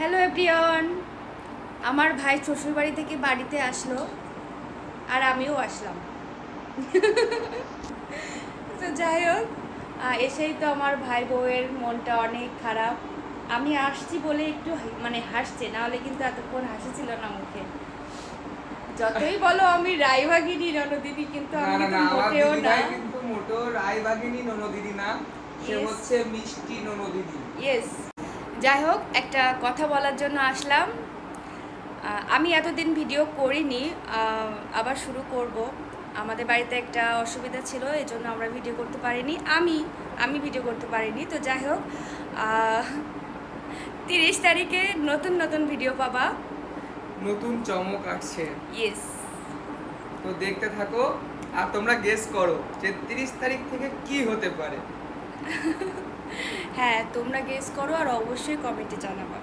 Hello everyone, আমার ভাই শ্বশুরবাড়ি থেকে বাড়িতে আসলো আর আমিও আসলাম। তো যাই হোক, এসেই তো আমার ভাই বউয়ের মনটা অনেক খারাপ। আমি আসছি বলে একটু হাসছে, নাহলে কিন্তু এতক্ষণ হাসি ছিল না মুখে। যতই বলো আমি রায়বাগিনী ননদিনী, কিন্তু আমি কিন্তু মোটেও না। কিন্তু মোটেও রায়বাগিনী ননদিনী না, সে হচ্ছে মিষ্টি ননদিনী। ইয়েস। যাই হোক, একটা কথা বলার জন্য আসলাম। আমি এতদিন ভিডিও করিনি, আবার শুরু করব। আমাদের বাড়িতে একটা অসুবিধা ছিল, এই জন্য আমরা ভিডিও করতে পারিনি। আমি ভিডিও করতে পারিনি। তো যাই হোক, 30 তারিখে নতুন নতুন ভিডিও পাবা, নতুন চমক আসছে। ইয়েস। তো দেখতে থাকো আর তোমরা গেস করো যে 30 তারিখ থেকে কি হতে পারে। হ্যাঁ, তোমরা গেস করো আর অবশ্যই কমেন্টে জানাবা।